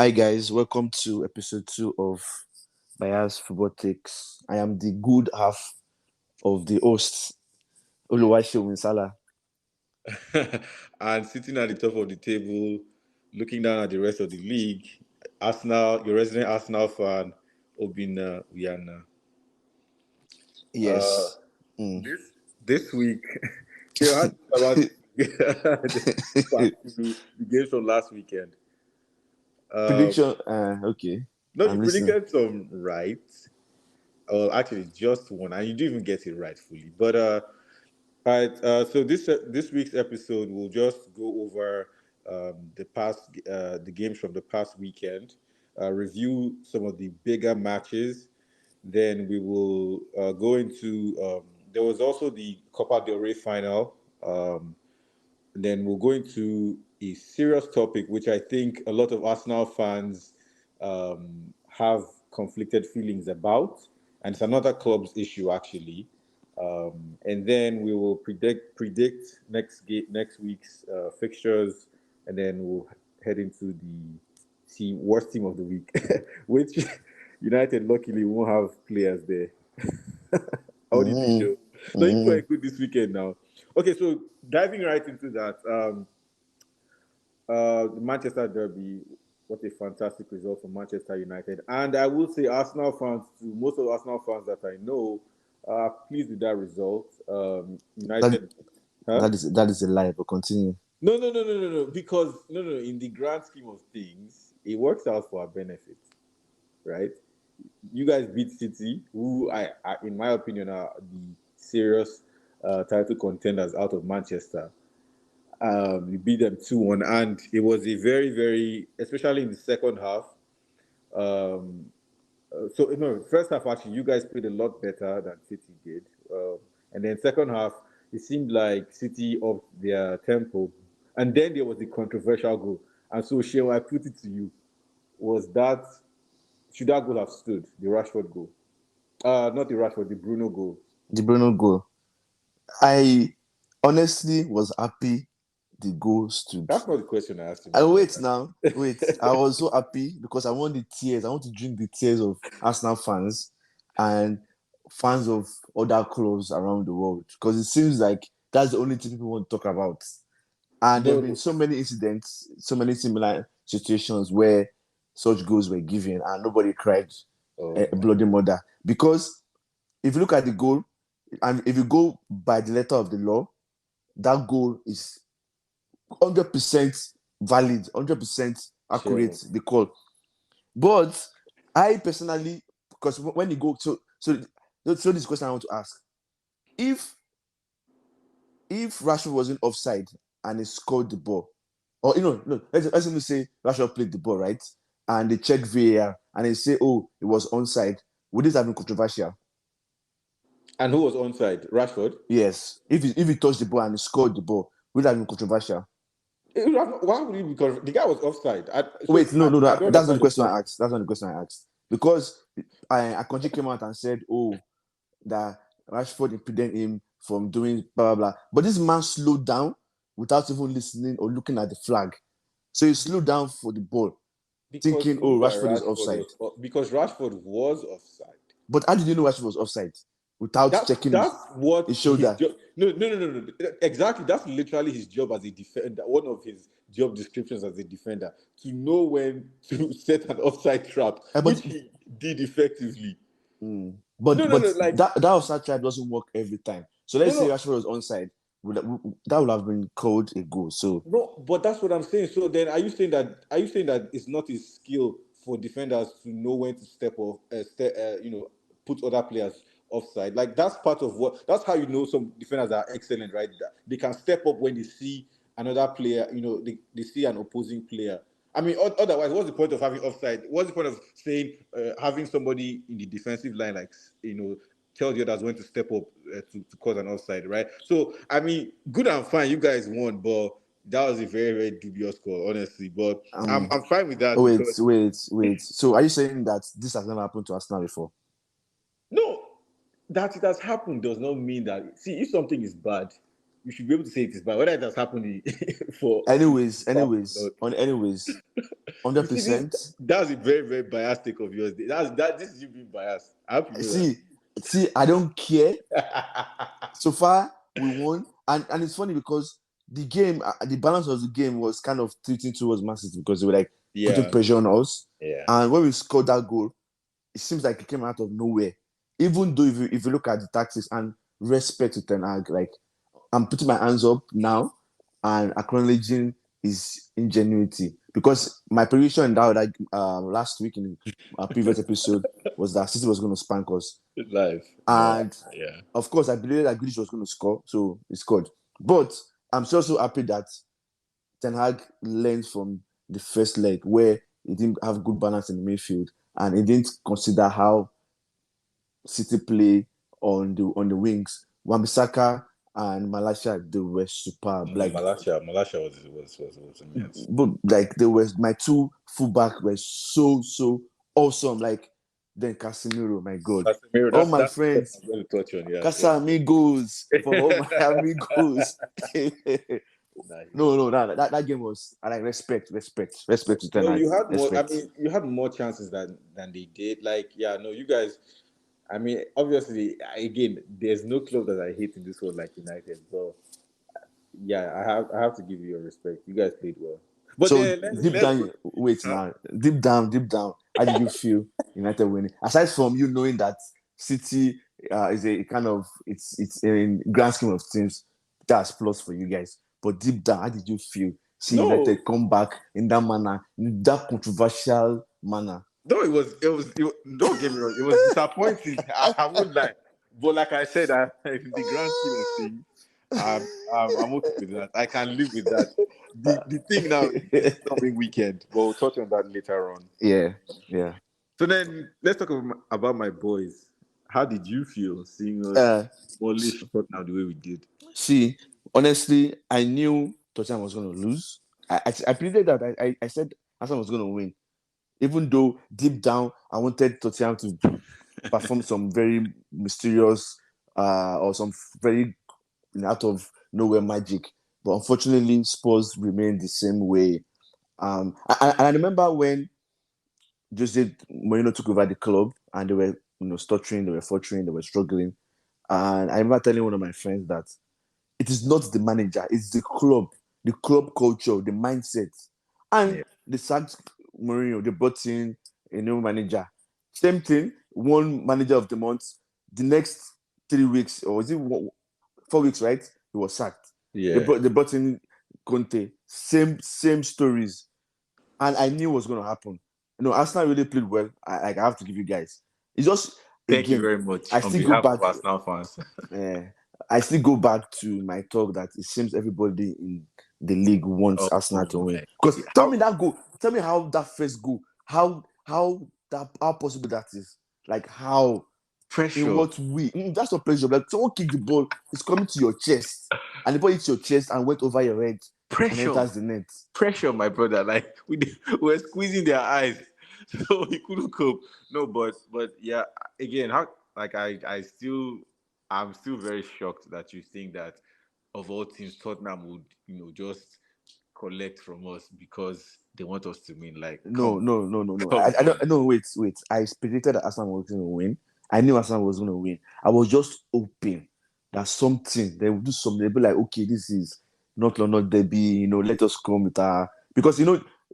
Hi guys, welcome to episode 2 of Bias Football Takes. I am the good half of the host, Oluwaseun Winsala. And sitting at the top of the table, looking down at the rest of the league, Arsenal, your resident Arsenal fan, Obina Wiana. Uh, Yes. Mm. this week, you had about the games from last weekend. Uh, Prediction. Okay. no, you I'm listening. predicted some right. Or actually, just one, and you didn't even get it right fully. But right. So this week's episode will just go over the games from the past weekend, review some of the bigger matches. Then we will go into. There was also the Copa del Rey final. Then we'll go into a serious topic, which I think a lot of Arsenal fans have conflicted feelings about, and it's another club's issue actually. And then we will predict next week's fixtures, and then we'll head into the worst team of the week, which United luckily won't have players there. How did you Mm. show? No, you Mm. were good this weekend now. Okay, so diving right into that, the Manchester Derby, what a fantastic result for Manchester United. And I will say Arsenal fans too, most of the Arsenal fans that I know are pleased with that result. That, United, huh? that is a lie, but continue. No. Because no. In the grand scheme of things, it works out for our benefit, right? You guys beat City, who in my opinion, are the serious title contenders out of Manchester. We beat them 2-1, and it was a very, very, especially in the second half. Um, so, no, first half, actually, you guys played a lot better than City did. And then second half, it seemed like City upped their tempo. And then there was the controversial goal. And so, Sheil, I put it to you, should that goal have stood, the Rashford goal? Not the Rashford, the Bruno goal. The Bruno goal. I honestly was happy the goal stood. That's not the question I asked you, my And wait brother. now, wait. I was so happy because I want the tears. I want to drink the tears of Arsenal fans and fans of other clubs around the world because it seems like that's the only thing people want to talk about. And there have been No, so many incidents, so many similar situations where such goals were given and nobody cried oh a my. bloody murder. Because if you look at the goal and if you go by the letter of the law, that goal is 100% valid, 100% Sure. accurate, the call. But I personally, because when you go, so this question I want to ask. If Rashford wasn't offside and he scored the ball, or no, let's even say Rashford played the ball, right? And they check VAR and they say, oh, it was onside, would this have been controversial? And who was onside? Rashford? Yes. If he touched the ball and he scored the ball, would it have been controversial? Why would he? Because the guy was offside. Wait, no, I don't that's not the understand your question point. I asked. That's not the question I asked. Because Akonji came out and said, oh, that Rashford impeded him from doing blah, blah, blah. But this man slowed down without even listening or looking at the flag. So he slowed down for the ball, Because thinking, he oh, knew that Rashford is offside. Because Rashford was offside. But how did you know Rashford was offside without checking That's what his his shoulder? job. No. Exactly. That's literally his job as a defender. One of his job descriptions as a defender, to know when to set an offside trap, which But he did effectively. mm, No, but no, but no. Like that offside trap doesn't work every time. So no, let's say no. Rashford was onside, that would have been called a goal. So No, but that's what I'm saying. So then, are you saying that it's not a skill for defenders to know when to step off, put other players offside? Like that's part of what. That's how you know some defenders are excellent, right? That they can step up when they see another player. They see an opposing player. I mean, otherwise, what's the point of having offside? What's the point of saying having somebody in the defensive line, like tell the others when to step up to cause an offside, right? So, I mean, good and fine, you guys won, but that was a very, very dubious call, honestly. But um, I'm fine with that wait, because wait, wait. So are you saying that this has never happened to Arsenal before? no, that it has happened does not mean that. See, if something is bad, we should be able to say it is bad. Whether it has happened for Anyways, not. You hundred see this? percent. That's a very very biased take of yours. This is you being biased. I hope you know See, I don't care. that. So far, we won, and it's funny because the game, the balance of the game was kind of tilting towards Man City because they were like putting Yeah, pressure on us. yeah. And when we scored that goal, it seems like it came out of nowhere. Even though if you look at the tactics and respect to Ten Hag, like I'm putting my hands up now and acknowledging his ingenuity because my prediction in that last week in a previous episode was that City was going to spank us, Life, but and yeah, of course I believe that Grealish was going to score, so he scored. But I'm so happy that Ten Hag learned from the first leg where he didn't have good balance in the midfield and he didn't consider how City play on the wings. Wan-Bissaka and Malaysia, they were superb. no, Like, Malasha was immense. but like they were my two fullback were so awesome. Like then Casemiro, my God, Casemiro, all my that's what friends, I'm going to touch on. Yeah, Casamigos for all my yeah. amigos. Nah, No, that game was I like respect to Ten no, Hag, you had more. I respect. mean, you had more chances than they did. Like, yeah, no, you guys. I mean, obviously, again, there's no club that I hate in this world like United. So, yeah, I have to give you your respect. You guys played well. But So then let's deep let's go. down, wait Huh? now, deep down, how did you feel United winning? Aside from you knowing that City is a kind of it's in grand scheme of things, that's plus for you guys. But deep down, how did you feel? See No, United come back in that manner, in that controversial manner. no, don't get me wrong. It was disappointing. I won't lie. But like I said, in the grand scheme of things, I'm okay with that. I can live with that. The thing now is this coming weekend. But we'll touch on that later on. Yeah, yeah. So then let's talk about my boys. How did you feel seeing us Uh, demolish Tottenham the way we did? See, honestly, I knew Tottenham was going to lose. I predicted that. I said Arsenal was going to win, even though deep down I wanted Tottenham to perform some very mysterious or some very out of nowhere magic. But unfortunately, Spurs remained the same way. And I remember when Jose Mourinho took over the club and they were stuttering, they were faltering, they were struggling. And I remember telling one of my friends that it is not the manager, it's the club culture, the mindset. And Yeah, they sacked Mourinho, they brought in a new manager. Same thing, one manager of the month. The next 3 weeks, or is it 4 weeks, right? He was sacked. yeah. They brought in Conte. Same stories. And I knew what was going to happen. Arsenal really played well. I have to give you guys. It's just, Thank you again, very much I on still go behalf back. of Arsenal fans. Uh, I still go back to my talk that it seems everybody in the league wants Arsenal Oh to win. my! Because tell How me that goal. Tell me how that first goal. How possible that is. Like how in pressure, what way? That's not pressure. Like someone kick the ball, it's coming to your chest, and the ball hits your chest and went over your head and pressure, enters the net. pressure, my brother. Like we were squeezing their eyes, so he couldn't cope. No, but yeah, again, how like I'm still very shocked that you think that of all teams, Tottenham would just collect from us because they want us to win. Like, come No, on, no, no, no, no. come I don't. on. No, wait. I predicted that Arsenal was going to win. I knew Arsenal was going to win. I was just hoping that something they would do something. They'd be like, okay, this is not London Derby. Let us come with our because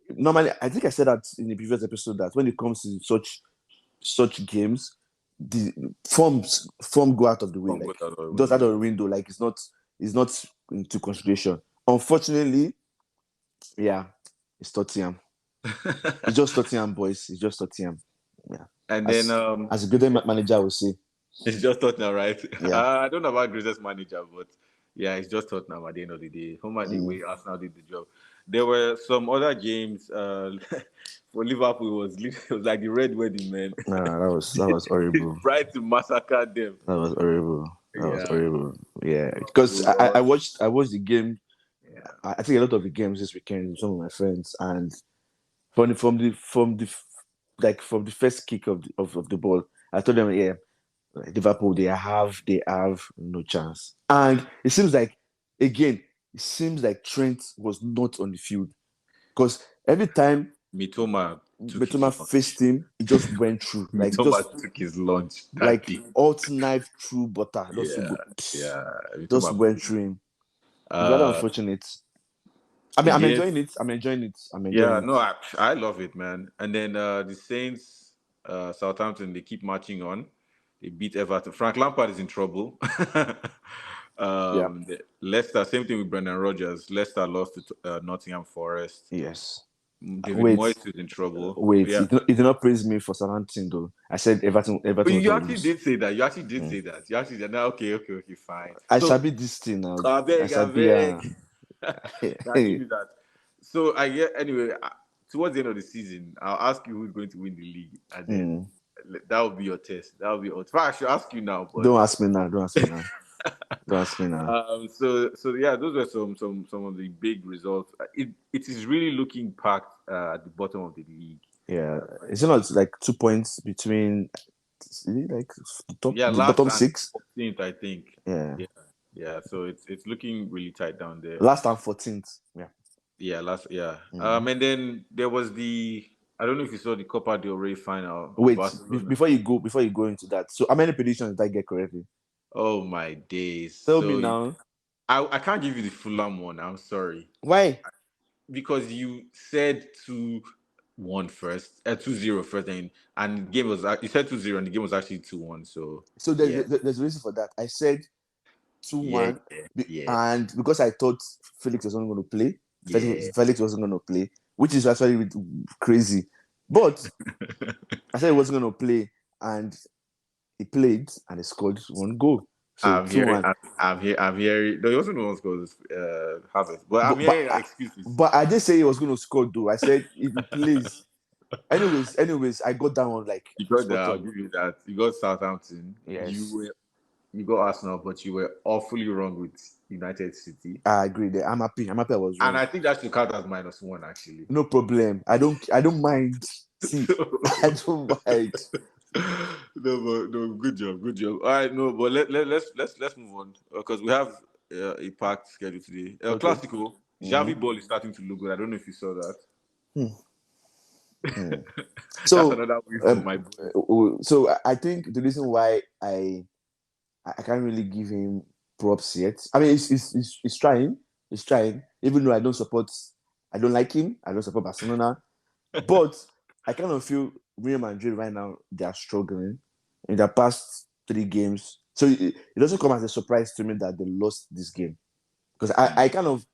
normally I think I said that in the previous episode that when it comes to such games, the form go out of the way. From Like good out of the just out way. of the window. Like it's not into consideration. Unfortunately, yeah, it's Tottenham. It's just Tottenham, boys. It's just Tottenham. Yeah. And then As a good manager will say, it's just Tottenham, right? yeah. I don't know about greatest manager, but yeah, it's just Tottenham at the end of the day. Home and Mm. away, Arsenal did the job. There were some other games for Liverpool. It was like the Red Wedding, man. Nah, that was They horrible. tried to massacre them. That was horrible. That was Yeah, horrible. Yeah. we Because I lost. watched the game. Yeah, I think a lot of the games this weekend with some of my friends, and from the first kick of the ball, I told them, Liverpool they have no chance, and it seems like again, it seems like Trent was not on the field because every time Mitoma took his Betoma lunch. faced him, he just went through, like Mitoma just took his lunch that like day. alt knife through butter, just to Yeah, go, yeah. just Mitoma went played. through him. It's rather Uh, unfortunate. I mean, he I'm did. enjoying it. I'm enjoying it. I'm enjoying Yeah, it. no, I love it, man. And then the Saints, Southampton, they keep marching on. They beat Everton. Frank Lampard is in trouble. Yeah. Leicester, same thing with Brendan Rodgers. Leicester lost to Nottingham Forest. Yes. David Wait. Moyes is in trouble. Wait. Yeah. He did not praise me for Southampton though. I said Everton. Oh, Everton was you going to actually lose. did say that. You actually did Mm. say that. You actually did. Now, okay, fine. I shall So, be this thing now. I I shall be. beg. Now, give me that. So, I get anyway. Towards the end of the season, I'll ask you who's going to win the league, and then Mm. that will be your test. That will be. In fact, I should ask you now, but Don't ask me now. Don't ask me now. Don't ask me now. so yeah, those were some of the big results. It is really looking packed at the bottom of the league. Yeah. Is it not like 2 points between? Is it like Yeah, the last bottom and six? 14th, I think. Yeah. Yeah, yeah. So it's looking really tight down there. Last and 14th. Yeah. Yeah, last yeah. Mm. And then there was the I don't know if you saw the Copa del Rey final, Wait. Barcelona. Before you go into that. So how many predictions did I get correctly? Oh my days! Tell me So now. I can't give you the Fulham one. I'm sorry Why? because you said 2-1 first, 2-0 first, and the game was you said 2-0 and the game was actually 2-1. So So yeah, there's a reason for that. I said yeah, 2-1, yeah, yeah, and because I thought Felix was not going to play, yeah. Felix wasn't going to play, which is actually crazy. But I said he wasn't going to play, and he played, and he scored one goal. So I'm hearing. 2-1. I'm hearing. No, he wasn't the one who was Harvest, but I'm But but hearing I, excuses. but I didn't say he was going to score though. I said if he plays. Anyways, I got that one like You got that. spot I'll on. give you that. You got Southampton. Yes, You got Arsenal, but you were awfully wrong with United City. I agree. There, I'm happy. I'm happy. I was And wrong. I think that should count as -1 actually. No problem. I don't mind. See, I So, don't mind. no, good job, good job. All right, no, but let's move on because we have a packed schedule today. Okay. Classical, Xavi Mhm. ball is starting to look good. I don't know if you saw that. Hmm. Hmm. That's So, another win for my boys. so I think the reason why I can't really give him props yet. I mean, he's trying. He's trying. Even though I don't like him. I don't support Barcelona. But I kind of feel Real Madrid right now they are struggling in the past 3 games. So it doesn't come as a surprise to me that they lost this game because I kind of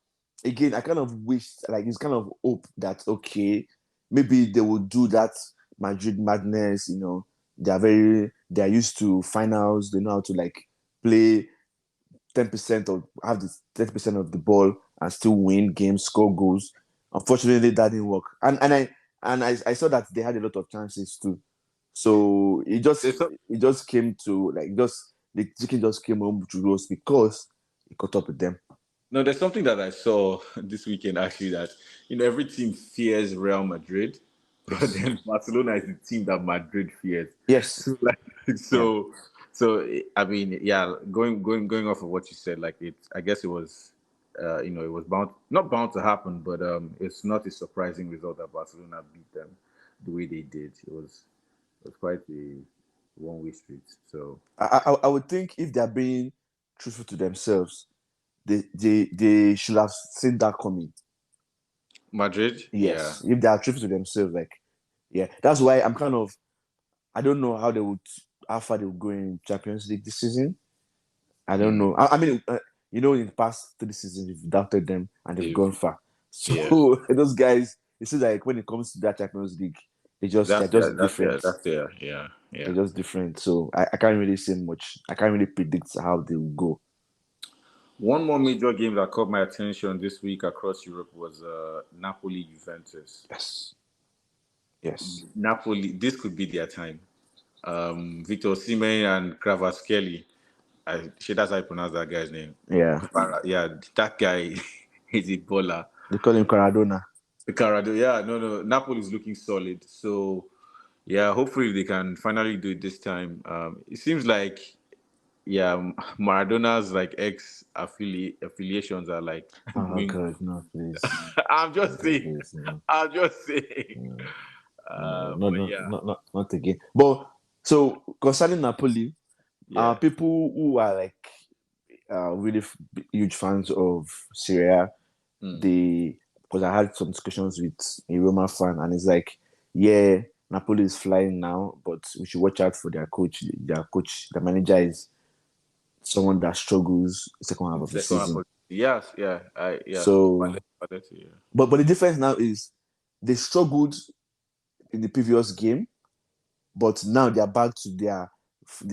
again I kind of wished like it's kind of hope that okay maybe they will do that Madrid madness. You know they are used to finals. They know how to like play 10% or have the 30% of the ball and still win games, score goals. Unfortunately, that didn't work. I saw that they had a lot of chances too. So There's some, it just came to like just the chicken just came home to roast because it caught up with them. no, there's something that I saw this weekend actually that every team fears Real Madrid, but Yes. then Barcelona is the team that Madrid fears. Yes. So like Yeah. I mean yeah, going off of what you said, like I guess it was it was not bound to happen, but it's not a surprising result that Barcelona beat them the way they did. It was quite a one-way street. So I would think if they're being truthful to themselves, they should have seen that coming. Madrid, yeah. Yes. If they are truthful to themselves, like yeah. That's why I'm kind of I don't know how far they will go in Champions League this season. I don't Hmm. know. I mean, in the past 3 seasons, we've doubted them and they've They've gone far. yeah. So those guys, it seems like when it comes to that Champions League, they're just different. Yeah, yeah. They're just different. So I can't really say much. I can't really predict how they will go. One more major game that caught my attention this week across Europe was Napoli Juventus. Yes. Yes. Napoli, this could be their time. Victor Osimhen and Kvaratskhelia. That's how I pronounce that guy's name. Yeah. Yeah, that guy is a baller. They call him Caradona. Carado, yeah, no. Napoli is looking solid. So, yeah, hopefully they can finally do it this time. It seems like yeah, Maradona's like affiliations are like Oh doing. God, no, please. I'm Oh just God, saying. please, no. I'm just saying. No, no, no, But no, yeah, not again. But so concerning Napoli, yeah. people who are like really huge fans of Syria, Mm. they because I had some discussions with a Roma fan, and it's like, yeah, Napoli is flying now, but we should watch out for their coach. Their coach, the manager is someone that struggles second half of the Second half season. of yes, yeah, So, yeah. but the difference now is they struggled in the previous game, but now they're back to their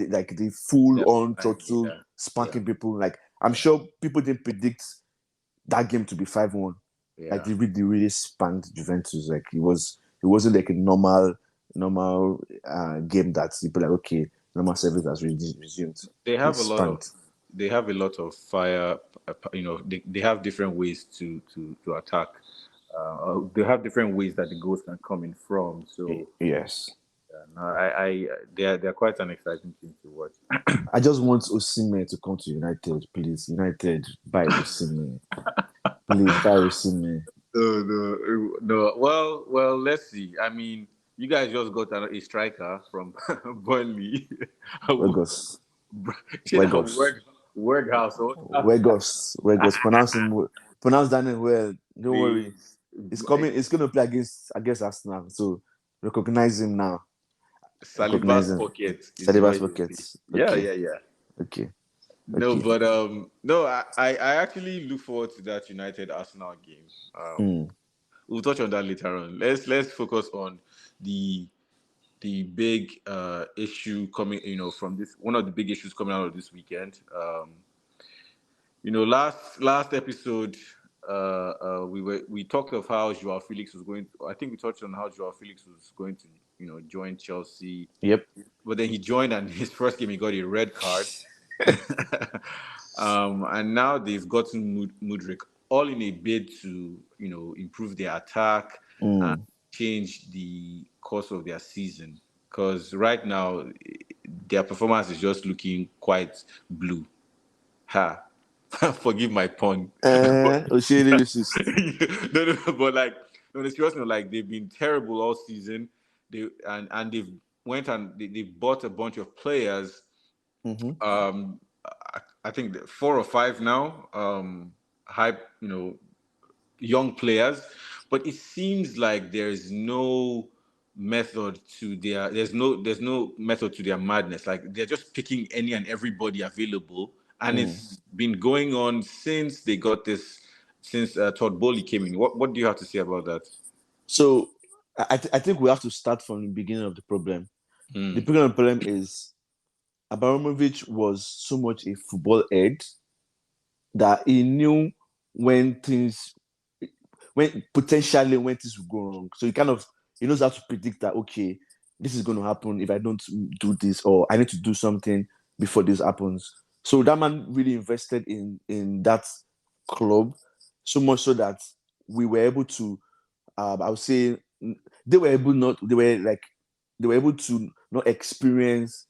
like the full Yeah, on fine, total yeah, yeah, spanking people. Like I'm sure people didn't predict that game to be 5-1. Like yeah. they really spanked Juventus. Like it wasn't like a normal game that people like okay, normal service has resumed. They They have a lot of spanked. fire. They have different ways to attack. They have different ways that the goals can come in from. So Yes. no, they're quite an exciting team to watch. I just want Osimhen to come to United, please. United buy Osimhen. Please buy Osimhen. No, no, no. Well. Let's see. I mean, you guys just got a striker from Burnley. Wegos. Wegos. Work house. Wegos. Pronounce that name well. Don't worry. Please. It's coming. It's going to play against Arsenal. So recognize him now. Recognize Saliba's him. pocket is where Saliba's you see. pockets. Yeah, Okay. yeah, yeah. Okay. No, Okay. but no, I actually look forward to that United Arsenal game. Mm. We'll touch on that later on. Let's focus on the the big issue coming, from this one of the big issues coming out of this weekend. Last episode, we talked of how Joao Felix was going. I think we touched on how Joao Felix was going to, join Chelsea, Yep. but then he joined, and his first game he got a red card. And now they've gotten Mudryk all in a bid to, improve their attack and Mm. change the course of their season. Because right now, their performance is just looking quite blue. Ha! Forgive my pun. But Oshiri racist. no, but like, no, the serious note, like they've been terrible all season. And they've went and they bought a bunch of players. Mm-hmm. I think 4 or 5 now. Hype, young players, but it seems like there's no method to their madness. Like they're just picking any and everybody available, and Mm. it's been going on since they got this, since Todd Bowley came in. What do you have to say about that? So I think we have to start from the beginning of the problem. The Mm, beginning of the problem is Abramovich was so much a football head that he knew when things when things would go wrong. So he knows how to predict that okay, this is going to happen if I don't do this, or I need to do something before this happens. So that man really invested in that club so much so that we were able to I would say they were able to not experience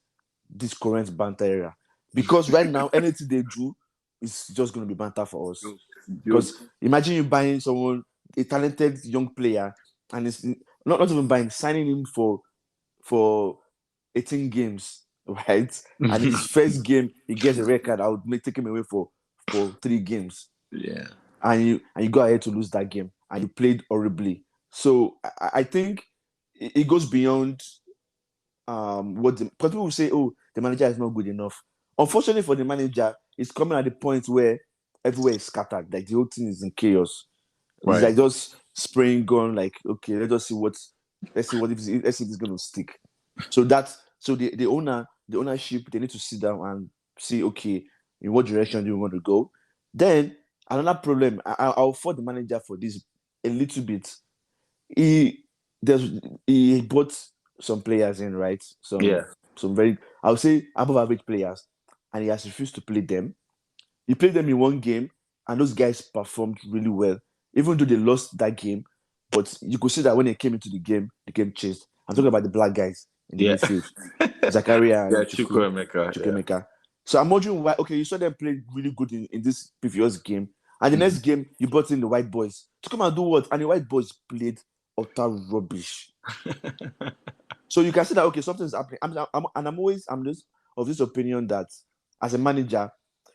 this current banter era. Because right now, anything they do is just going to be banter for us. Because jokes. imagine you buying someone, a talented young player, and it's not even buying, signing him for 18 games, right? And his first game, he gets a record. I would take him away for 3 games, Yeah. and you go ahead to lose that game, and you played horribly. So I think it goes beyond because people will say, oh, the manager is not good enough. Unfortunately for the manager, it's coming at the point where everywhere is scattered, like the whole thing is in chaos. It's Right. like just spraying gun, like okay, let's see if it's gonna stick. So the ownership, they need to sit down and see, okay, in what direction do you want to go. Then another problem, I'll fault the manager for this a little bit. he there's he brought some players in, right? Yeah. Some very, I would say, above average players, and he has refused to play them. He played them in one game, and those guys performed really well, even though they lost that game. But you could see that when they came into the game changed. I'm talking about the black guys in the Yeah. midfield, Zakaria Yeah. and Chukwuemeka. Yeah. Chukwemeka. So I'm wondering why. Okay, you saw them play really good in this previous game, and the next Mhm. game you brought in the white boys to come and do what? And the white boys played utter rubbish. So you can see that okay, something's happening. I'm just of this opinion that as a manager,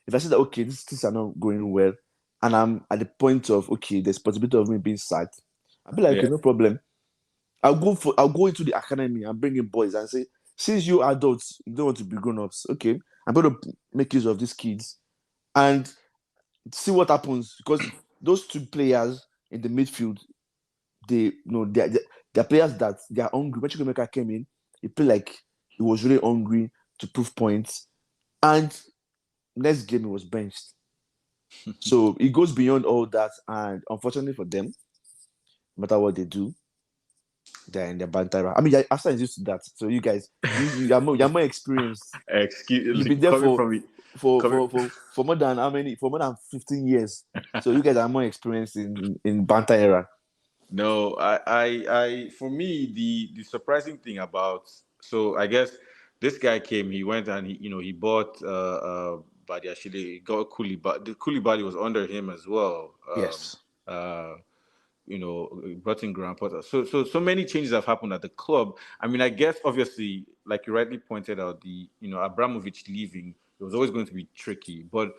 if I see that okay, these things are not going well, and I'm at the point of okay, there's possibility of me being sacked, I'll be like, Yeah. okay, no problem. I'll go into the academy and bring in boys and say, since you adults, you don't want to be grown-ups, okay, I'm gonna make use of these kids and see what happens because those two players in the midfield, they're players that they are hungry. When Chukwuemeka came in, he played like he was really hungry to prove points. And next game he was benched. So it goes beyond all that. And unfortunately for them, no matter what they do, they're in the banter. I mean, Arsenal is used to that. So you guys, you're more experienced. Excuse You've been there coming from me, coming. for more than how many? For more than 15 years. So you guys are more experienced in banter era. No, for me, the surprising thing about, so I guess this guy came, he went and he bought Badiashile, he got Koulibaly. The Koulibaly was under him as well. Yes. Uh, brought in Graham Potter. So many changes have happened at the club. I mean, I guess obviously, like you rightly pointed out, the Abramovich leaving, it was always going to be tricky, but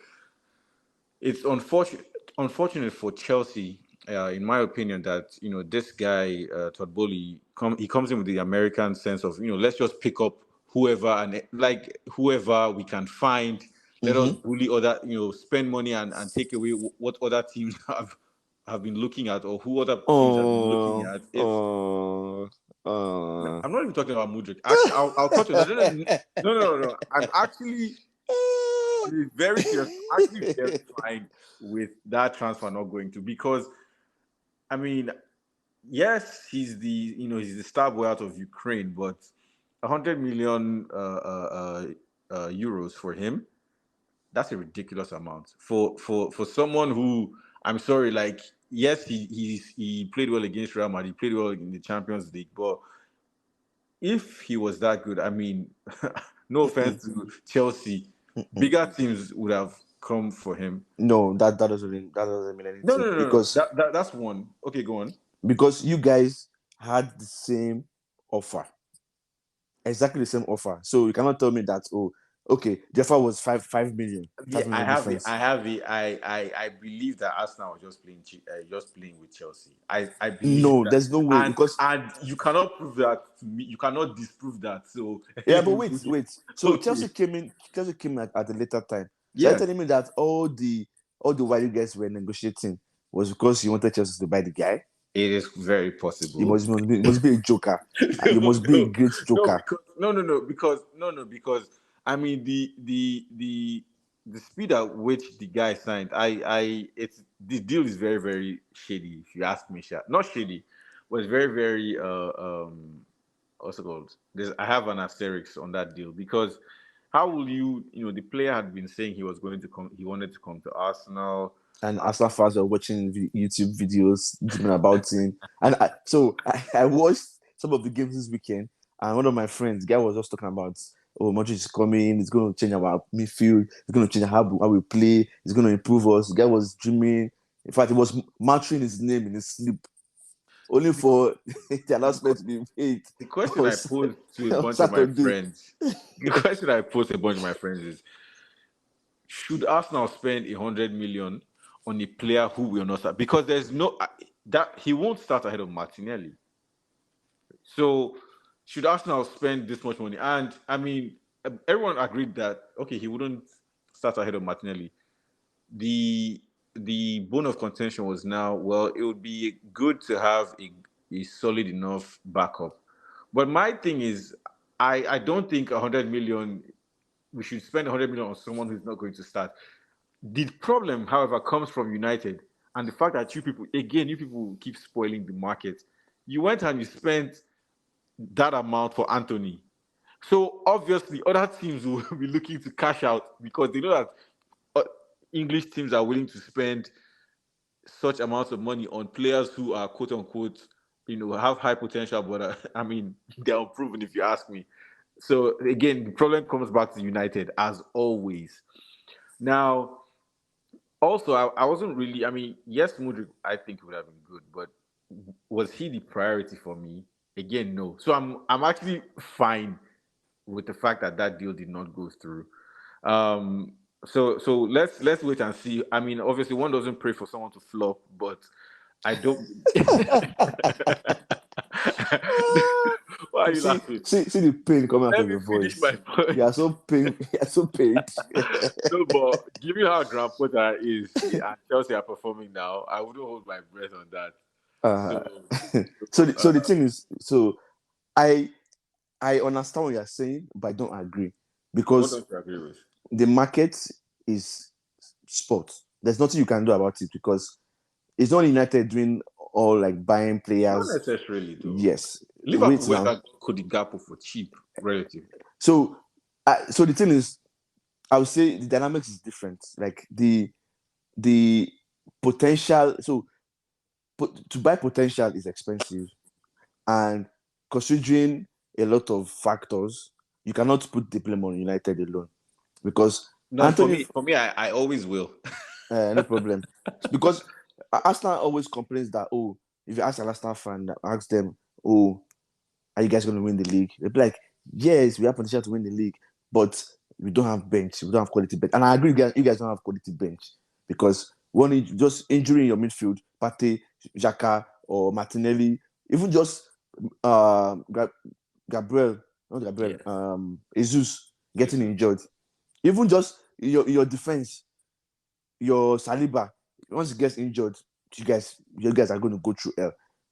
it's unfortunate for Chelsea, in my opinion, that this guy he comes in with the American sense of let's just pick up whoever and like whoever we can find. Let us Mm-hmm. bully other, spend money and take away what other teams have been looking at or who other teams have been looking Oh, at. It's oh, oh. I'm not even talking about Mudryk. Actually, I'll touch on that. No. I'm actually on a very serious. I'm actually very fine with that transfer not going to because I mean, yes, he's the star boy out of Ukraine, but 100 million euros for him, that's a ridiculous amount for someone who I'm sorry, like yes, he played well against Real Madrid, he played well in the Champions League, but if he was that good, I mean, no Mm-mm, offense to Chelsea, mm-mm. bigger teams would have come for him. No, that doesn't mean No, anything no, no, no. because That's one. Okay, go on. you guys had the same offer, exactly the same offer. So you cannot tell me that oh, okay, the offer was 5 million, Yeah, five million difference. I have it. I believe that Arsenal was just playing with Chelsea. I believe No, that, there's no way because and you cannot prove that to me. You cannot disprove that. So, yeah, but wait. So okay, Chelsea came at a later time. So are you yes, telling me that all the while you guys were negotiating was because you wanted Chelsea to buy the guy? it is very You possible. must be a joker. You No, must be a no, great no, joker. because because I mean the speed at which the guy signed, it's the deal is very very shady if you ask me. Not shady, but it's very very what's it called? I have an asterisk on that deal because how will the player had been saying he was going to come, he wanted to come to Arsenal. And Arsenal fans were watching YouTube videos dreaming about him. And I watched some of the games this weekend, and one of my friends, guy was just talking about, oh, Mudryk is coming, it's going to change our midfield, it's going to change how we play, it's going to improve us. The guy was dreaming. In fact, he was muttering his name in his sleep, only The, for the the, announcement to be made the question on, I posed to a on bunch of my Saturday. friends, the question I posed to a bunch of my friends is: should Arsenal spend 100 million on a player who will not start? Because there's no that he won't start ahead of Martinelli. So should Arsenal spend this much money? And I mean, everyone agreed that okay, he wouldn't start ahead of Martinelli. The the bone of contention was now, well, it would be good to have a solid enough backup. But my thing is, I don't think 100 million, we should spend 100 million on someone who's not going to start. The problem, however, comes from United and the fact that you people keep spoiling the market. You went and you spent that amount for Anthony. So obviously, other teams will be looking to cash out because they know that uh, English teams are willing to spend such amounts of money on players who are quote unquote, have high potential, but I mean, they're unproven if you ask me. So again, the problem comes back to United as always. Now, also, I wasn't really. I mean, yes, Mudryk, I think would have been good, but was he the priority for me? Again, no. So I'm actually fine with the fact that that deal did not go through. So let's wait and see. I mean, obviously, one doesn't pray for someone to flop, but I don't. Why are you see, laughing? see the pain coming out Let of me your finish my voice. point. You are so pain. You are so pained. No, but given how Graham Potter is and Chelsea are performing now, I wouldn't hold my breath on that. uh, So, so the thing is, so I I understand what you're saying, but I don't agree what because don't you agree with? the market is sport. There's nothing you can do about it because it's not United doing all like buying Not players. necessarily, though. Yes, Liverpool wait went now. and got Cody Gakpo for cheap, relatively. So, so the thing is, I would say the dynamics is different. Like the potential. So, to buy potential is expensive, and considering a lot of factors, you cannot put the blame on United alone because No, Anthony, for me, I always will. no problem, because Arsenal always complains that, oh, if you ask an Arsenal fan, ask them, oh, are you guys going to win the league? They'll be like, yes, we have potential to win the league, but we don't have bench. We don't have quality bench. And I agree, you guys don't have quality bench because one just injury in your midfield, Pate, Xhaka, or Martinelli, even just Gabriel, not Gabriel, Yeah, Jesus getting Jesus. injured. Even just your defense, your Saliba, once he gets injured, you guys are going to go through hell.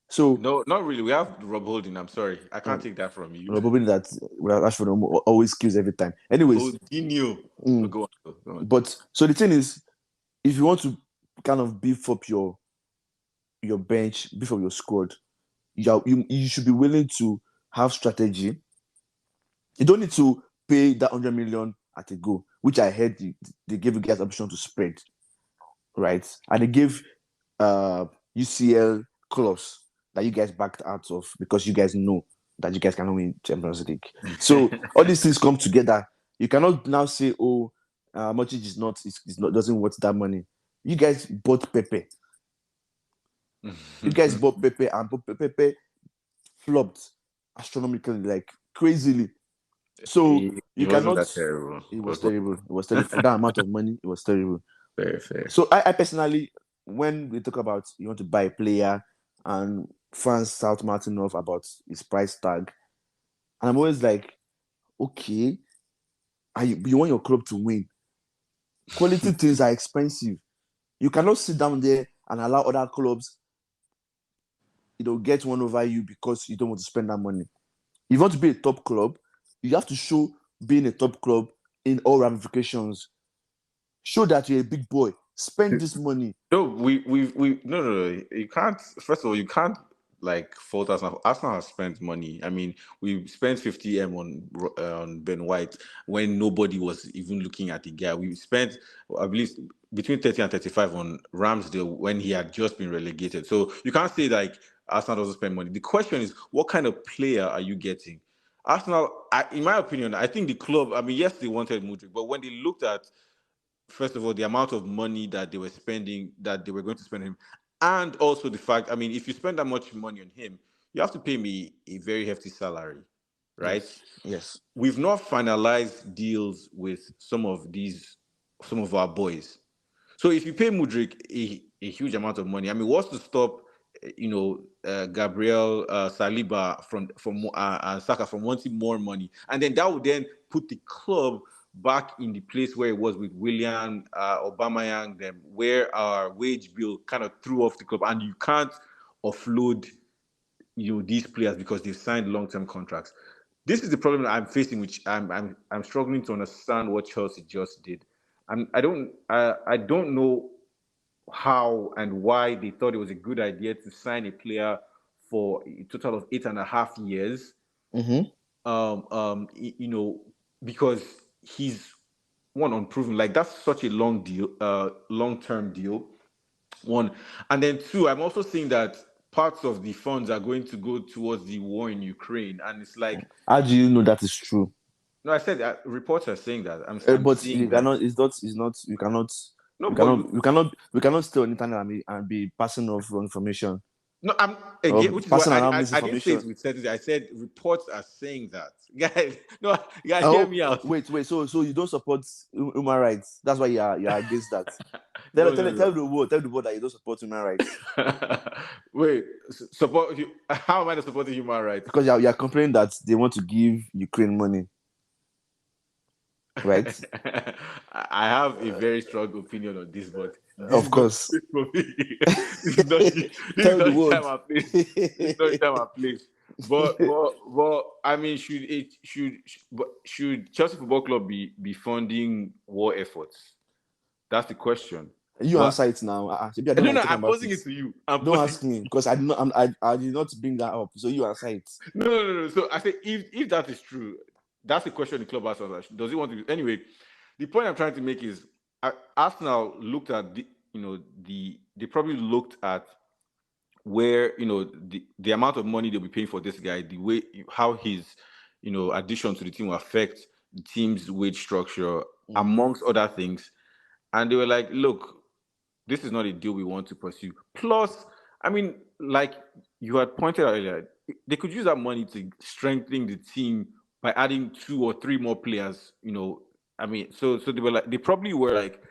So No, not really. We have Rob Holding. I'm sorry, I can't take that from you. probably that Rashford always kills every time. Anyways, Coutinho. mm, Go on, go on. but so the thing is, if you want to kind of beef up your bench, beef up your squad, you should be willing to have strategy. You don't need to pay that 100 million at a go, which I heard they gave you guys option to spread, right? And they gave UCL clause that you guys backed out of because you guys know that you guys cannot win Champions League. So all these things come together. You cannot now say, oh, Mudryk is not doesn't worth that money. You guys bought Pepe. You guys bought Pepe and Pepe flopped astronomically, like crazily. So It you wasn't cannot. that terrible. It was terrible. It was terrible for that amount of money. It was terrible. Very fair. So I personally, when we talk about you want to buy a player and fans South Martin off about his price tag, and I'm always like, okay, you want your club to win. Quality things are expensive. You cannot sit down there and allow other clubs, get one over you because you don't want to spend that money. If you want to be a top club, you have to show being a top club in all ramifications. Show that you're a big boy. Spend this money. No, we no. You can't. First of all, you can't like fault Arsenal. Arsenal has spent money. I mean, we spent 50 on Ben White when nobody was even looking at the guy. We spent, I believe, between 30 and 35 on Ramsdale when he had just been relegated. So you can't say like Arsenal doesn't spend money. The question is, what kind of player are you getting? Arsenal, in my opinion, I think the club. I mean, yes, they wanted Mudryk, but when they looked at first of all, the amount of money that they were spending, that they were going to spend on him, and also the fact, I mean, if you spend that much money on him, you have to pay me a very hefty salary, right? Yes. Yes. We've not finalized deals with some of our boys. So if you pay Mudryk a huge amount of money, I mean, what's to stop, Gabriel Saliba and Saka from wanting more money, and then that would then put the club back in the place where it was with Willian, Aubameyang, them, where our wage bill kind of threw off the club, and you can't offload these players because they've signed long-term contracts. This is the problem that I'm facing, which I'm struggling to understand what Chelsea just did. I don't know how and why they thought it was a good idea to sign a player for a total of 8.5 years. Mm-hmm. Because he's one unproven. Like that's such a long term deal. One, and then two, I'm also seeing that parts of the funds are going to go towards the war in Ukraine, and it's like How do you know that is true? No, I said that reports are saying that. I'm But seeing you that. cannot. It's not. You cannot. No, We but cannot. look, We cannot stay on internet and be passing off wrong information no, I'm or again, which is why passing around I didn't say misinformation. it with certainty. I said reports are saying that. Guys, no, you guys hear Oh, me out. wait. So you don't support human rights. That's why you are against that. No, no, Tell no. the world that you don't support human rights Wait, support you. How am I not supporting human rights? because you are complaining that they want to give Ukraine money, right? I have a very strong opinion on this, but this Of is not course. the place for me. this is not the, this is Tell the not the world. time and place. This is not the time and place. But I mean, should Chelsea Football Club be funding war efforts? That's the question. You But answer it now. Maybe I don't no, like no, talking I'm about posing it. it to you. I'm Don't posing. ask me because I did not bring that up. So you answer it. No, no, no, no. So I say if that is true, that's the question the club has to answer. Does he want to? Anyway, the point I'm trying to make is Arsenal looked at they probably looked at where the amount of money they'll be paying for this guy, the way how his addition to the team will affect the team's wage structure, amongst other things, and they were like, look, this is not a deal we want to pursue. Plus, I mean, like you had pointed out earlier, they could use that money to strengthen the team by adding 2 or 3 more players. I mean, so they probably were like,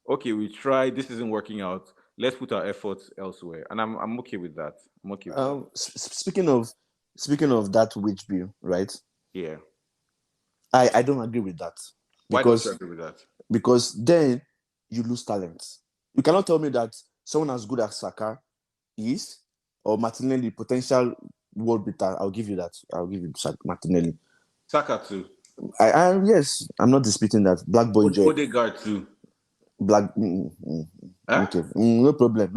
okay, we tried, this isn't working out. Let's put our efforts elsewhere, and I'm okay with that. I'm okay with that. Speaking of that wage bill, right? Yeah. I don't agree with that Why don't you because agree with that? then you lose talent. You cannot tell me that someone as good as Saka is or Martinelli, potential world beater. I'll give you that. I'll give you Martinelli. Saka too. Yes, I'm not disputing that. Black boy joy. Odegaard too. Black. Huh? Okay. No problem.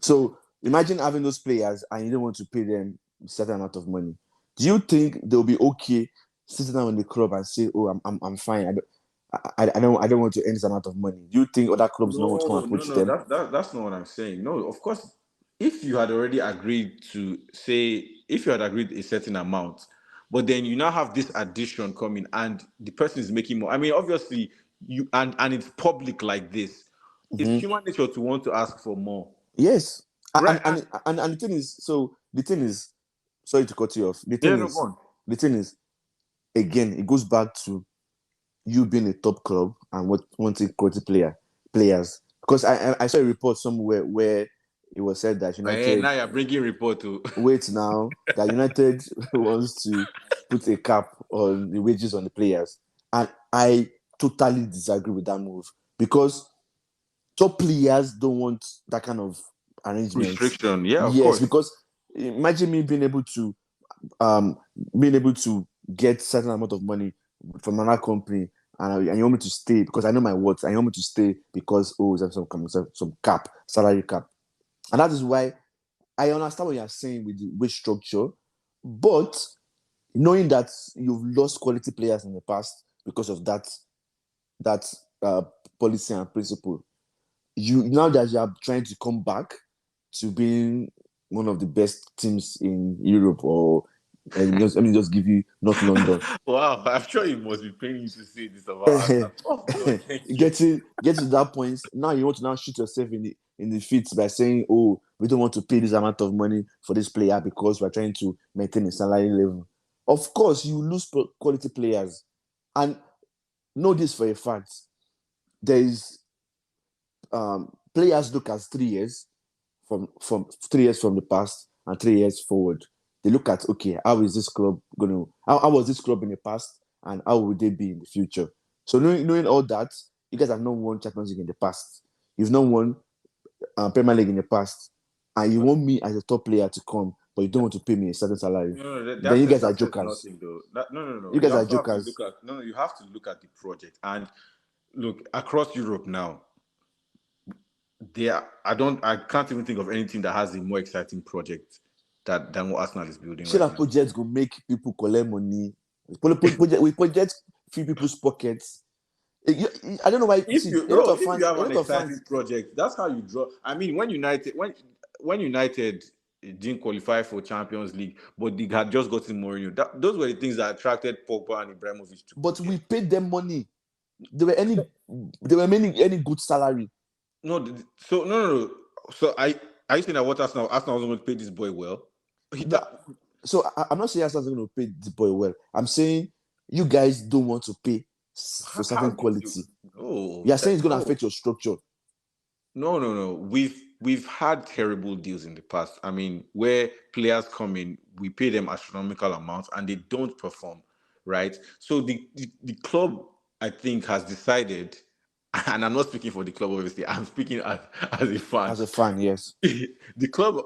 So imagine having those players and you don't want to pay them a certain amount of money. Do you think they'll be okay sitting down in the club and say, "Oh, I'm fine. I don't want to earn this amount of money." Do you think other clubs don't want to come No, and no, poach no. them? That's not what I'm saying. No, of course, if you had already agreed to say, if you had agreed a certain amount, but then you now have this addition coming, and the person is making more. I mean, obviously, and it's public like this. It's Mm-hmm. human nature to want to ask for more, Yes. right? And the thing is, sorry to cut you off. Yeah, no, go on. The thing is, again, it goes back to you being a top club and wanting quality players. Because I saw a report somewhere where it was said that Hey, United now you're bringing report to. wait now that United wants to put a cap on the wages on the players, and I totally disagree with that move because top players don't want that kind of arrangements. Restriction. Yeah, of Yes, course. because imagine me being able to get certain amount of money from another company and you want me to stay because I know my worth and you want me to stay because there's some cap, salary cap. And that is why I understand what you're saying with the wage structure, but knowing that you've lost quality players in the past because of that uh, policy and principle, you now that you are trying to come back to being one of the best teams in Europe, or let me just give you North London. Wow, I'm sure it must be paining you to say this about Arsenal. Oh God, thank you. Get to that point. Now you want to now shoot yourself in the feet by saying, "Oh, we don't want to pay this amount of money for this player because we're trying to maintain a salary level." Of course, you lose quality players, and know this for a fact. There is players look at 3 years from 3 years from the past and 3 years forward. They look at, okay, how is this club going to? How was this club in the past, and how will they be in the future? So knowing all that, you guys have not won Champions League in the past. You've not won Premier League in the past, and you want me as a top player to come, but you don't want to pay me a certain salary. No, no, Then you guys are that says jokers. nothing though. No, no, no. You You guys are also have to jokers. look at no, no. You have to look at the project and look across Europe now. I can't even think of anything that has a more exciting project than what Arsenal is building Share right that now. projects go make people collect money. We project fill people's pockets. I don't know why. If See, you a lot no, of if you fans, have a an lot of exciting fans. project, that's how you draw. I mean, when United didn't qualify for Champions League, but they had just gotten Mourinho. Those were the things that attracted Pogba and Ibrahimovic to go But there. we paid them money. There were any good salary. No, so no. So are you saying that what Arsenal wasn't going to pay this boy well? He, No, that, so I'm not saying Arsenal's going to pay the boy well. I'm saying you guys don't want to pay for how certain did you? quality. No, You are saying it's going to no. affect your structure. No. We've had terrible deals in the past. I mean, where players come in, we pay them astronomical amounts and they don't perform, right? So the club, I think, has decided, and I'm not speaking for the club, obviously. I'm speaking as a fan. As a fan, yes. The club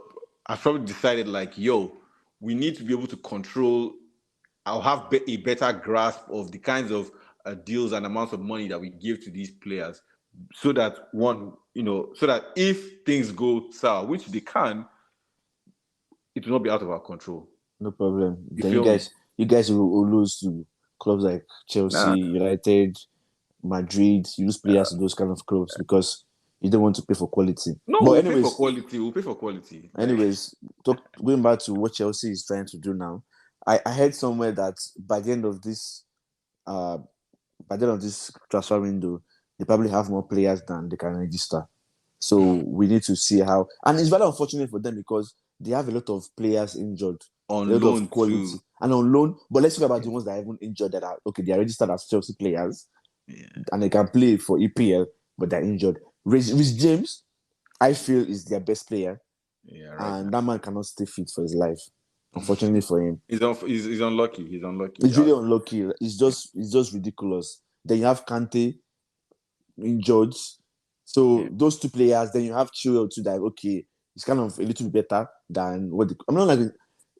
has probably decided, like, yo, we need to be able to control. I'll have a better grasp of the kinds of deals and amounts of money that we give to these players, so that so that if things go sour, which they can, it will not be out of our control. No problem. You Then feel me? you guys will lose to clubs like Chelsea, Nah. United, Madrid. You lose players to those kind of clubs because you don't want to pay for quality. No, But we'll pay for quality. We'll pay for quality. Like, anyways, going back to what Chelsea is trying to do now. I heard somewhere that by the end of this uh by the end of this transfer window, they probably have more players than they can register. So we need to see how, and it's very unfortunate for them because they have a lot of players injured, a on lot of loan quality, too. and on loan. But let's talk about the ones that are even injured that are okay. They are registered as Chelsea players Yeah, and they can play for EPL, but they're injured. Rhys James, I feel, is their best player, yeah, right now. and that man cannot stay fit for his life. Unfortunately for him, He's unlucky. He's unlucky. it's really unlucky. It's just ridiculous. Then you have Kante injured. Yeah. So those two players, then you have Chilwell too. That okay, it's kind of a little bit better than what I'm not like.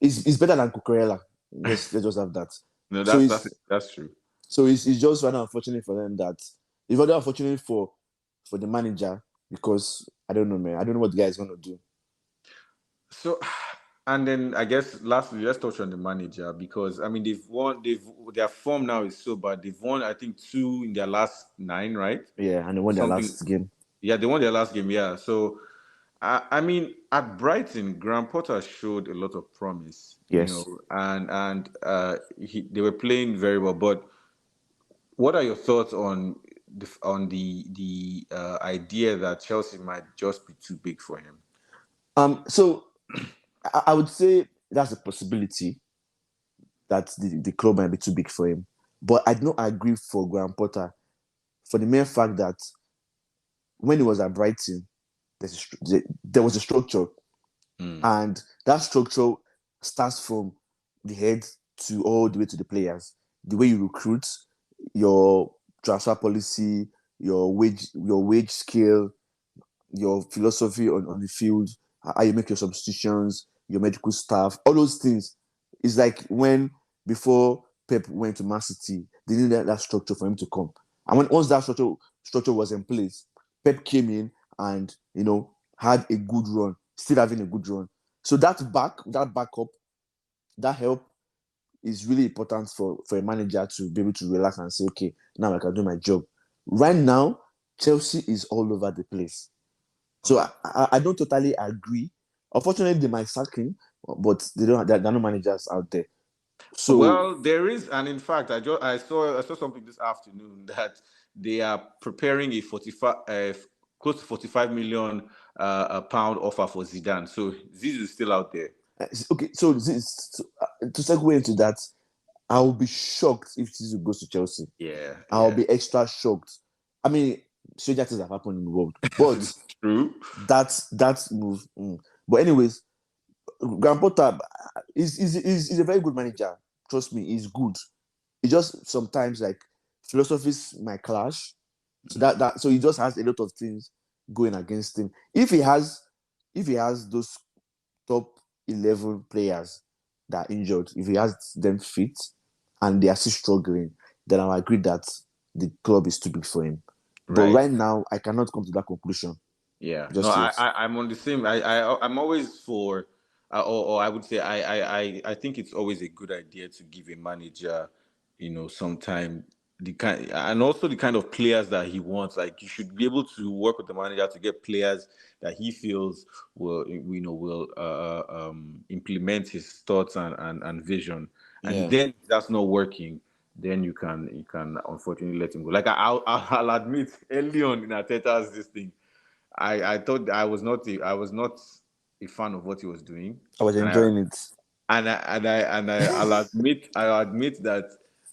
It's better than Cucurella. Let's just have that. No, So that's true. it's just rather unfortunate for them that it's rather unfortunate for the manager because I don't know, man. I don't know what the guy is gonna do. So, and then I guess lastly, let's touch on the manager because I mean they've won. Their form now is so bad. They've won, I think, 2 in their last 9, right? Yeah, and they won their Something. last game. Yeah, they won their last game. Yeah. So, I mean, at Brighton, Graham Potter showed a lot of promise. Yes. They were playing very well. But what are your thoughts on the idea that Chelsea might just be too big for him? So I would say that's a possibility that the club might be too big for him. But I do not agree for Graham Potter for the mere fact that when he was at Brighton, there was a structure, and that structure starts from the head to all the way to the players. The way you recruit, your transfer policy, your wage scale, your philosophy on the field, how you make your substitutions, your medical staff, all those things. It's like when before Pep went to Man City, they needed that structure for him to come. And once that structure was in place, Pep came in and had a good run, still having a good run. So that backup, that help is really important for a manager to be able to relax and say, okay, now I can do my job. Right now, Chelsea is all over the place. So I don't totally agree. Unfortunately, they might sack him, but there are no managers out there. So Well, there is, and in fact, I saw something this afternoon that they are preparing a 45, close to 45 million pound offer for Zidane. So Zidane is still out there. okay, so to segue into that, I will be shocked if Zizou goes to Chelsea. Yeah, I'll yeah, be extra shocked. I mean, stranger things have happened in the world, but true. that's move. But anyways, Graham Potter is a very good manager. Trust me, he's good. It just sometimes like philosophies might clash. So so he just has a lot of things going against him. If he has those top 11 players that are injured, if he has them fit and they are still struggling, then I'll agree that the club is too big for him. But Right. right now, I cannot come to that conclusion Yeah. No, just yet. I'm on the same. I'm always for, or I would say I think it's always a good idea to give a manager, some time and also the kind of players that he wants. Like you should be able to work with the manager to get players that he feels will implement his thoughts and vision. And Yeah. then if that's not working, then you can unfortunately let him go. Like I'll admit early on in Arteta's this thing, I thought I was not a fan of what he was doing, I was and I enjoying it. I'll admit that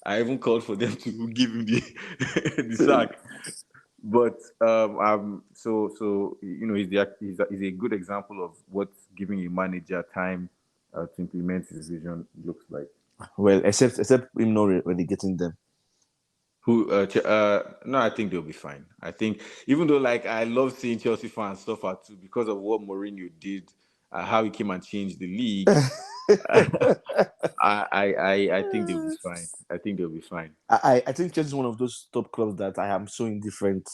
I even called for them to give him the the sack. But he's a good example of what giving a manager time to implement his vision looks like. Well, except him not relegating them. No, I think they'll be fine. I think even though like I love seeing Chelsea fans suffer too because of what Mourinho did, how he came and changed the league. I think they'll be fine. I think they'll be fine. I think Chelsea is one of those top clubs that I am so indifferent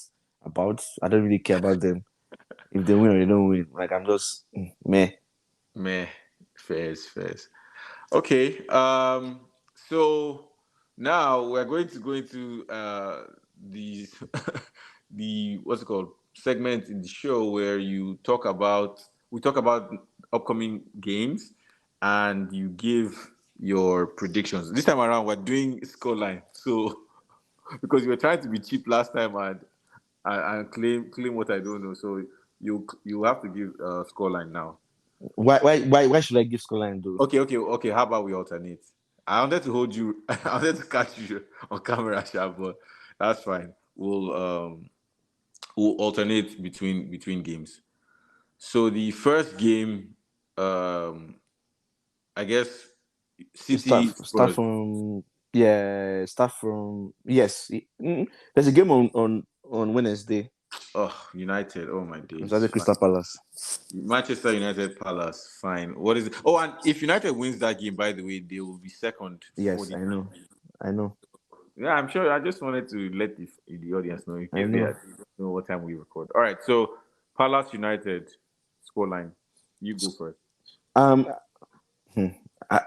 about. I don't really care about them. If they win or they don't win, like I'm just meh. Meh, fairs. Okay. So now we're going to go into the the what's it called segment in the show where we talk about upcoming games and you give your predictions. This time around we're doing scoreline. So because you were trying to be cheap last time and claim what I don't know. So you have to give scoreline now. Why should I give scoreline though? Okay. How about we alternate? I wanted to hold you. I wanted to catch you on camera, Sha, but that's fine. We'll alternate between games. So the first game, I guess, You start City start Spurs. from start from yes. There's a game on Wednesday. Oh, United. Oh my It's at the days. Crystal Palace. Manchester United Palace. Fine. What is it? Oh, and if United wins that game, by the way, they will be second for Yes, the. I know, Yeah, I'm sure. I just wanted to let the audience know in I case they know. don't know what time we record. All right, so Palace United scoreline. You go first. Um, hmm,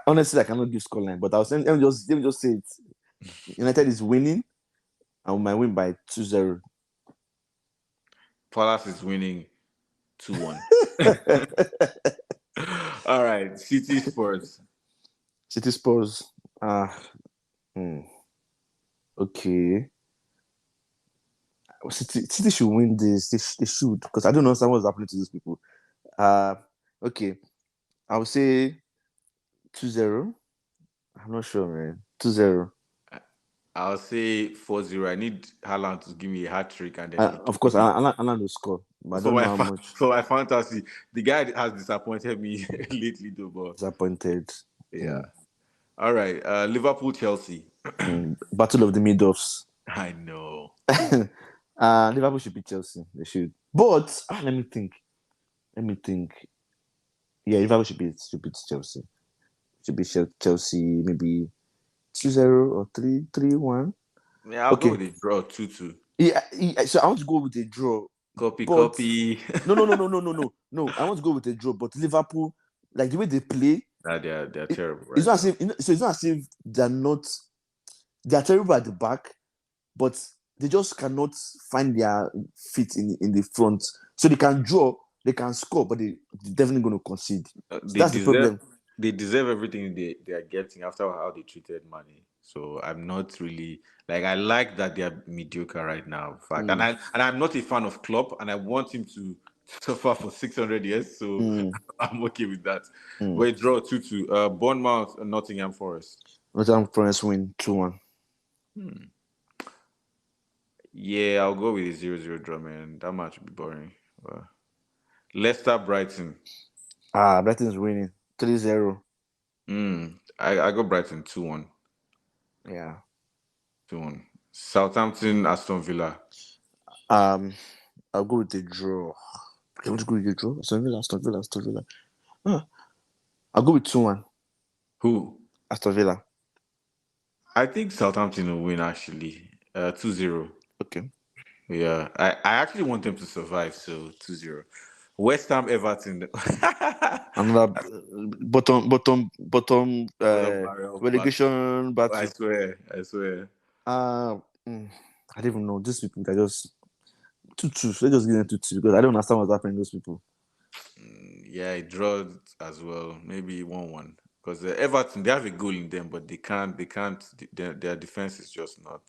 honestly, I cannot give scoreline, but I was saying, let me just say it. United is winning, and we might win by 2-0. Palace is winning 2-1. All right, City Spurs. City Spurs. Ah, hmm, okay. City should win this. They should, because I don't understand what's happening to these people. Uh, okay. I would say 2-0. I'm not sure, man. 2-0. I'll say 4-0. I need Haaland to give me a hat trick and then a Of course, trophy Alan will score, but I for don't know my how much. for my fantasy. The guy has disappointed me lately, though. But Disappointed. yeah. Mm. All right, Liverpool Chelsea. Battle of the Mid-offs. I know. Liverpool should beat Chelsea. They should. But let me think. Let me think. Yeah, Liverpool should beat Chelsea. Should beat Chelsea maybe 2-0 or 3-1. Yeah, I'll go Okay. with a draw 2-2. Yeah, so I want to go with a draw. But Copy. no. I want to go with a draw. But Liverpool, like the way they play, Nah, they're it- terrible it's right not as now. if so it's not as if they're terrible at the back, but they just cannot find their feet in the front. So they can draw, they can score, but they're definitely going to concede. So They that's the deserve problem. they deserve everything they are getting after how they treated money. So I'm not really like I like that they are mediocre right now. In fact, Mm, and I'm not a fan of Klopp, and I want him to suffer for 600 years. So mm, I'm okay with that. mm. Wait, draw 2-2. Bournemouth and Nottingham Forest. Nottingham Forest win 2-1. Yeah, I'll go with a 0-0 draw, man. That match would be boring. Leicester Brighton. Brighton's winning 3-0. I go Brighton 2-1. Yeah. 2-1. Southampton Aston Villa. Um, I'll go with the draw. I want to go with the draw. Aston Villa. I'll go with 2-1. Who? Aston Villa. I think Southampton will win actually. 2-0. Okay. Yeah. I actually want them to survive, so 2-0. West Ham Everton. Another bottom What a barrel battle. relegation I battle. swear. Uh, I don't even know. These people that just 2-2. Let's just give them 2-2 because I don't understand what's happening to those people. Yeah, it draws as well. Maybe 1-1 because Everton they have a goal in them, but they can't. They can't. Their defense is just not.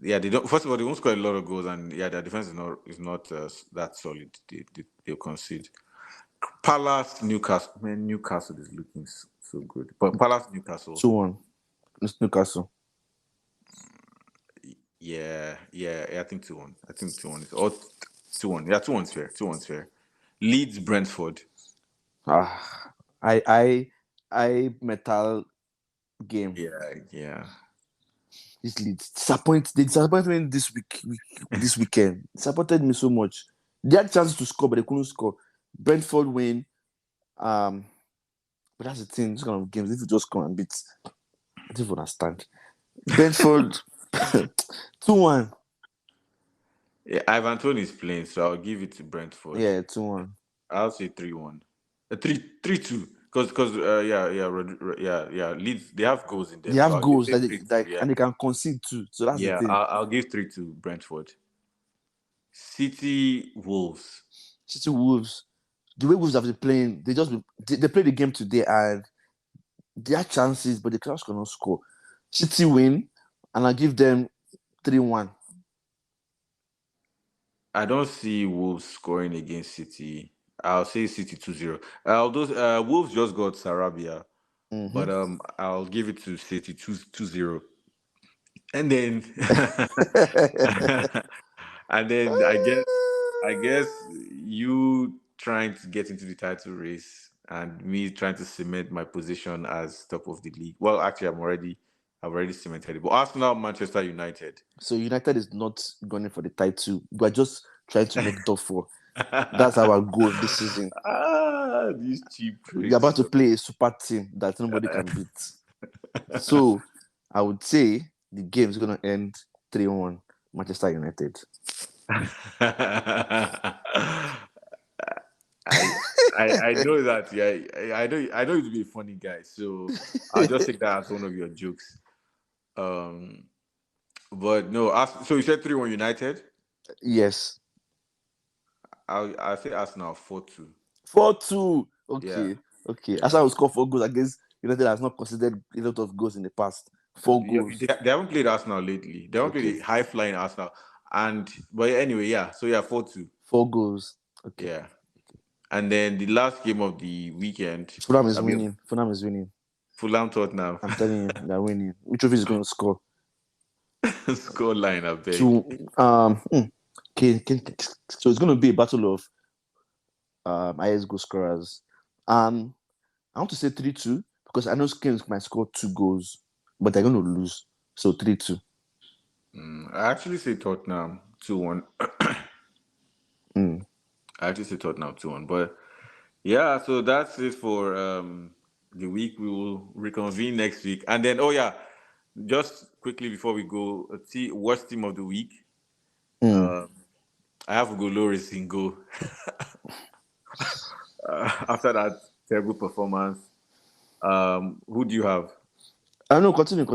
Yeah, they don't. First of all, they won't score a lot of goals, and yeah, their defense is not that solid. They'll concede. Palace, Newcastle. Man, Newcastle is looking so good. But Palace, Newcastle. 2-1. It's Newcastle. Yeah. I think 2-1. I think 2-1 is or 2-1. Yeah, 2-1's fair. 2-1's fair. Leeds, Brentford. Ah, I metal game. Yeah. This Leeds they disappointed me this weekend. Disappointed me so much. They had chances to score, but they couldn't score. Brentford win. Um, but that's the thing. This kind of games, if you just come and beat, I don't understand. Brentford 2-1. Yeah, Ivan Toney is playing, so I'll give it to Brentford. Yeah, 2-1. I'll say 3-1. 3-2. Because yeah. Leeds they have goals in They them, so have I'll give goals say that 3-2. Yeah, and they can concede too. So that's the yeah. thing. I'll give 3-2 Brentford. City Wolves. City Wolves, the way Wolves have been playing, they played the game today and they had chances, but the Clash cannot score. City win, and I give them 3-1. I don't see Wolves scoring against City. I'll say City 2-0. Although Wolves just got Sarabia, Mm-hmm. but I'll give it to City 2-0. And then and then I guess you trying to get into the title race and me trying to cement my position as top of the league. Well, actually, I've already cemented it. But Arsenal, Manchester United. So United is not going for the title. We're just trying to make top four. That's our goal this season. These cheap We're about tricks. to play a super team that nobody can beat. So I would say the game is going to end 3-1 Manchester United. I I know that. Yeah, I know you to be a funny guy, so I'll just take that as one of your jokes. Um, but no, so you said 3-1 United. Yes. I'll say Arsenal 4-2. 4-2. Yeah, Okay. Okay. yeah. As I will score 4 goals against United has not considered a lot of goals in the past. 4 goals. They haven't played Arsenal lately. They haven't Okay. played a high flying Arsenal. But anyway, yeah. So yeah, 4-2. 4 goals. Okay. Yeah. And then the last game of the weekend, Fulham is I mean, winning. Fulham is winning. Fulham Tottenham. I'm telling you, they're winning. Mitrovic is going to score. Score line, I beg. To so it's going to be a battle of highest goal scorers. I want to say 3-2 because I know Skins might score 2 goals, but they're going to lose. So 3-2. I actually say Tottenham 2-1. Mm. I actually say Tottenham 2-1. But yeah, so that's it for the week. We will reconvene next week. And then, oh yeah, just quickly before we go, worst team of the week. Mm. Uh, I have Ugo Loris in go. After that terrible performance. Who do you have? I know. Continue.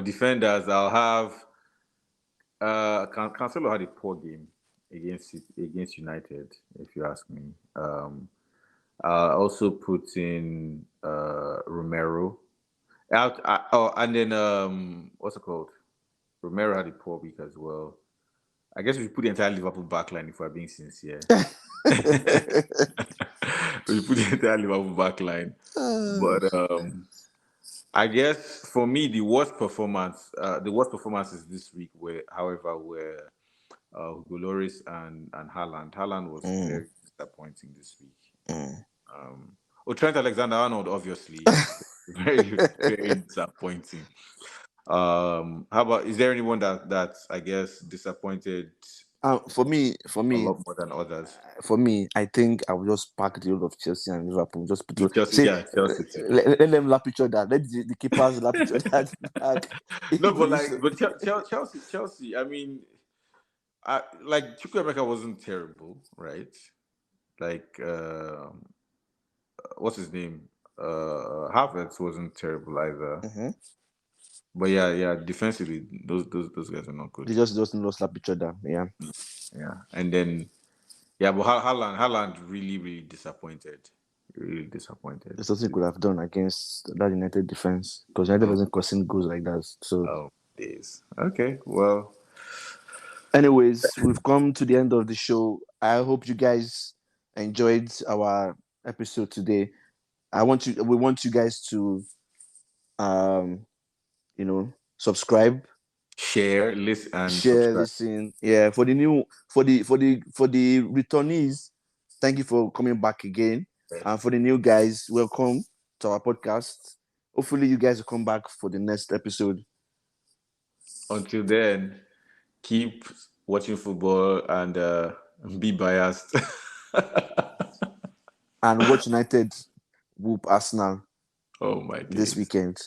Defenders, I'll have Cancelo had a poor game against United, if you ask me. I also put in Romero. And then what's it called? Romero had a poor week as well. I guess we should put the entire Liverpool backline if we're being sincere. We should put the entire Liverpool backline. But I guess for me the worst performances this week were Hugo Lloris and Haaland. Haaland was Mm. very disappointing this week. Mm. Trent Alexander-Arnold, obviously, very very disappointing. How about is there anyone that I guess disappointed For me, a lot more than others? I think I will just pack the whole of Chelsea and Liverpool. Just put The Chelsea, say yeah, Chelsea too. let them lap each other. Let the keepers lap each other at the back. No, but Chelsea. I mean, like Chukwuemeka wasn't terrible, right? Like, what's his name? Havertz wasn't terrible either. Mhm. But yeah, defensively, those guys are not They good. just don't slap each other. Yeah. Yeah, and then but Haaland really disappointed. Really disappointed. There's something he could have done against that United defense because United Oh, wasn't causing goals like that. So, oh days. Okay, well, anyways, we've come to the end of the show. I hope you guys enjoyed our episode today. We want you guys to, um, subscribe, share, listen, and share, subscribe. listen. Yeah, for the returnees, thank you for coming back again. And for the new guys, welcome to our podcast. Hopefully, you guys will come back for the next episode. Until then, keep watching football and be biased. And watch United whoop Arsenal Oh my this days. weekend.